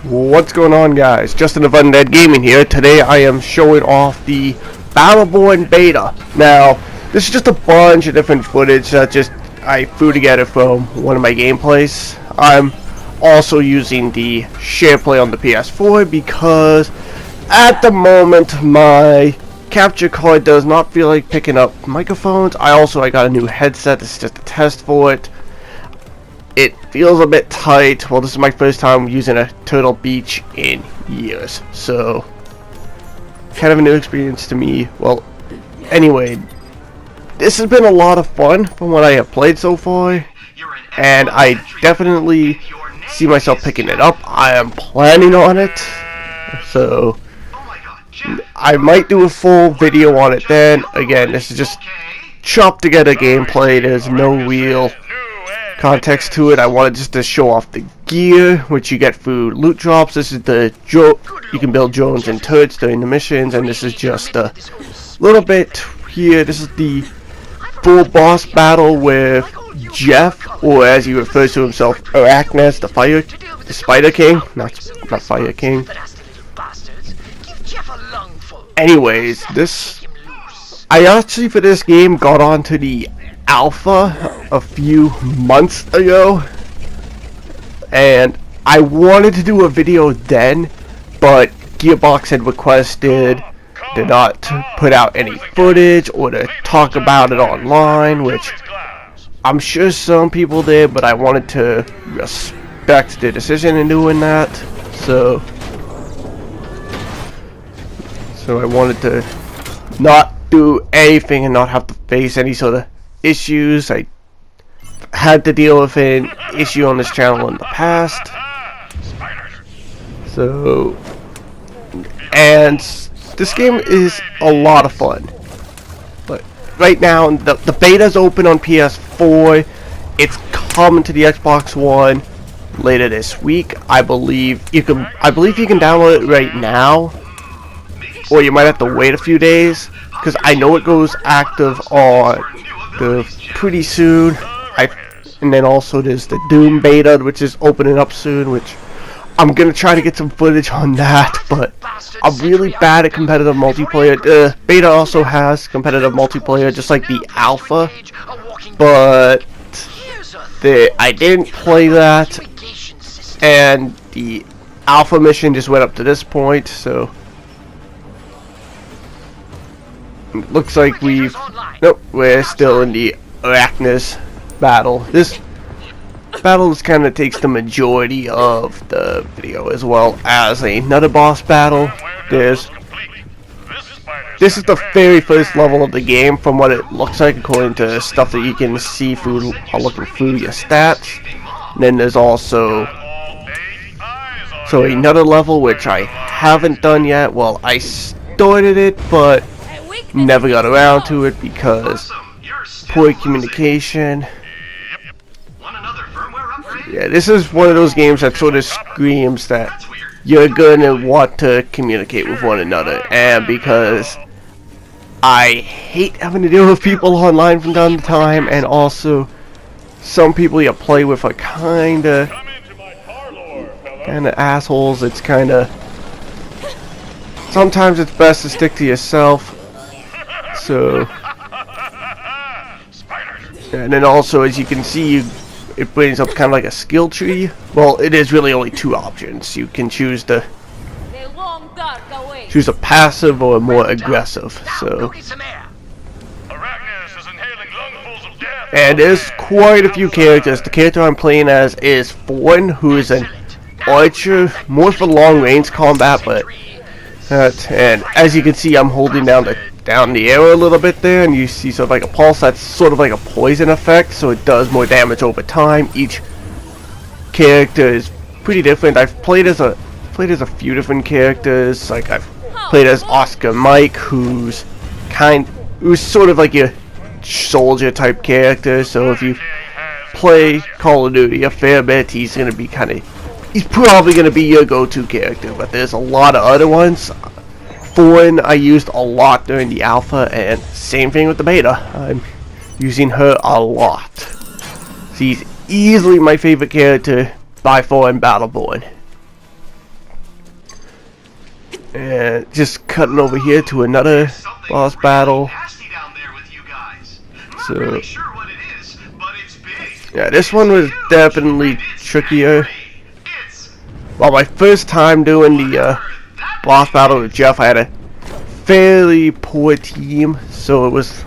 What's going on, guys? Justin of Undead Gaming here. Today I am showing off the Battleborn beta. Now, this is just a bunch of different footage that I threw together from one of my gameplays. I'm also using the SharePlay on the PS4 because at the moment my capture card does not feel like picking up microphones. I got a new headset. This is just a test for it. It feels a bit tight. Well, this is my first time using a Turtle Beach in years, so kind of a new experience to me. Well, anyway, this has been a lot of fun from what I have played so far, and I definitely see myself picking it up. I am planning on it, so I might do a full video on it then. Again, this is just chopped together gameplay. There's no real context to it. I wanted just to show off the gear, which you get through loot drops. This is the you can build drones and turrets during the missions, and this is just a little bit here. This is the full boss battle with Jeff, or as he refers to himself, Arachnes, the Spider King, not Fire King. Anyways, I actually for this game got onto the alpha a few months ago, and I wanted to do a video then, but Gearbox had requested to not put out any footage or to talk about it online, which I'm sure some people did, but I wanted to respect their decision in doing that. So I wanted to not do anything and not have to face any sort of issues. I had to deal with an issue on this channel in the past. So, and this game is a lot of fun. But right now, the beta's open on PS4. It's coming to the Xbox One later this week. I believe you can download it right now, or you might have to wait a few days, because I know it goes active on pretty soon. And then also there's the Doom beta, which is opening up soon, which I'm gonna try to get some footage on that, but I'm really bad at competitive multiplayer. The beta also has competitive multiplayer, just like the alpha, but I didn't play that, and the alpha mission just went up to this point, so it looks like we're still in the Arachnes battle. This battle kind of takes the majority of the video, as well as another boss battle. This is the very first level of the game from what it looks like, according to stuff that you can see through looking through your stats. And then there's also another level which I haven't done yet. Well, I started it, but never got around to it because poor communication. Yeah, this is one of those games that sort of screams that you're gonna want to communicate with one another, and because I hate having to deal with people online from time to time, and also some people you play with are kinda assholes. It's sometimes it's best to stick to yourself. So, and then also, as you can see, it brings up kind of like a skill tree. Well, it is really only two options. You can choose a passive or a more aggressive. So, and there's quite a few characters. The character I'm playing as is Thorn, who is an archer, more for long range combat, but and as you can see, I'm holding down the arrow a little bit there, and you see sort of like a pulse. That's sort of like a poison effect, so it does more damage over time. Each character is pretty different. I've played as a few different characters. Like I've played as Oscar Mike, who's sort of like a soldier type character. So if you play Call of Duty a fair bit, he's probably gonna be your go-to character. But there's a lot of other ones. Thorn I used a lot during the alpha, and same thing with the beta. I'm using her a lot. She's easily my favorite character by far in Battleborn. And just cutting over here to another boss battle. So yeah, this one was definitely trickier. Well, my first time doing the boss battle with Jeff, I had a fairly poor team, so it was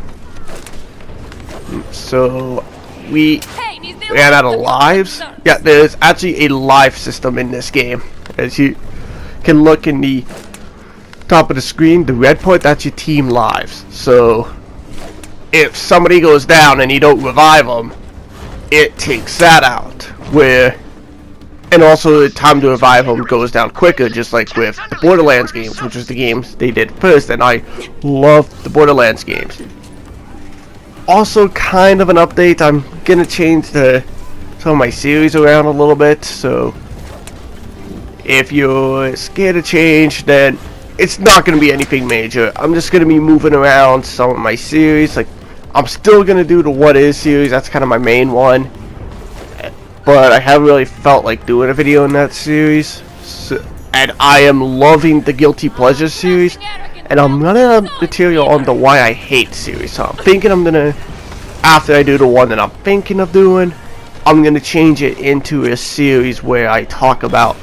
we ran out of lives. Yeah, there's actually a life system in this game. As you can look in the top of the screen, the red part, that's your team lives. So if somebody goes down and you don't revive them, it takes that out. And also the time to revive them goes down quicker, just like with the Borderlands games, which was the games they did first, and I loved the Borderlands games. Also, kind of an update, I'm gonna change some of my series around a little bit, so if you're scared of change, then it's not gonna be anything major. I'm just gonna be moving around some of my series. Like, I'm still gonna do the What Is series, that's kind of my main one, but I haven't really felt like doing a video in that series. And I am loving the Guilty Pleasure series, and I'm running out of material on the Why I Hate series. So I'm thinking I'm gonna, after I do the one that I'm thinking of doing, I'm gonna change it into a series where I talk about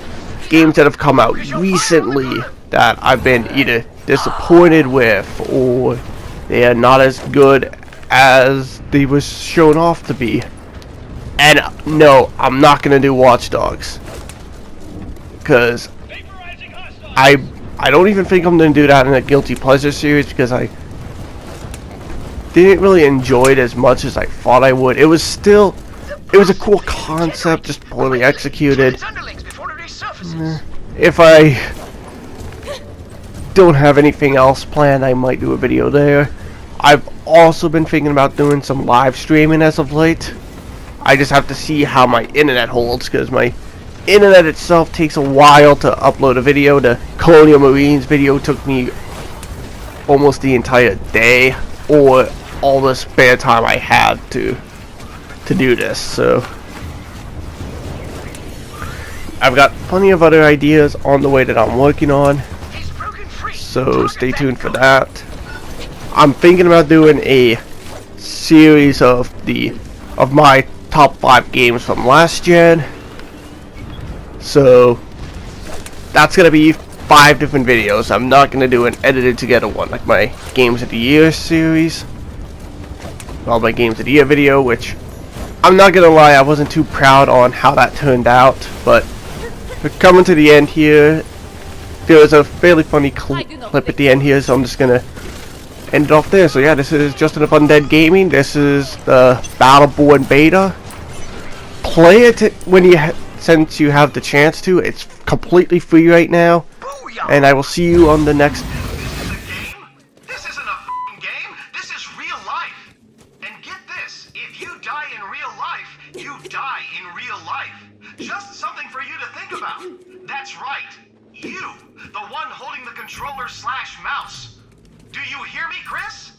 games that have come out recently that I've been either disappointed with or they are not as good as they were shown off to be. And no, I'm not gonna do Watch Dogs, because I don't even think I'm gonna do that in a Guilty Pleasure series, because I didn't really enjoy it as much as I thought I would. It was a cool concept, just poorly executed. If I don't have anything else planned, I might do a video there. I've also been thinking about doing some live streaming as of late. I just have to see how my internet holds, because my internet itself takes a while to upload a video. The Colonial Marines video took me almost the entire day, or all the spare time I had to do this. So I've got plenty of other ideas on the way that I'm working on, so stay tuned for that. I'm thinking about doing a series of my top 5 games from last gen. So that's gonna be 5 different videos. I'm not gonna do an edited together one like my Games of the Year series. Well, my Games of the Year video, which I'm not gonna lie, I wasn't too proud on how that turned out, but we're coming to the end here. There was a fairly funny clip at the end here, so I'm just gonna end it off there. So yeah, this is Justin of Undead Gaming. This is the Battleborn beta. Play it since you have the chance to. It's completely free right now, and I will see you on the next. This isn't a f***ing game. This is real life. And get this: if you die in real life, you die in real life. Just something for you to think about. That's right. You, the one holding the controller/mouse. Do you hear me, Chris?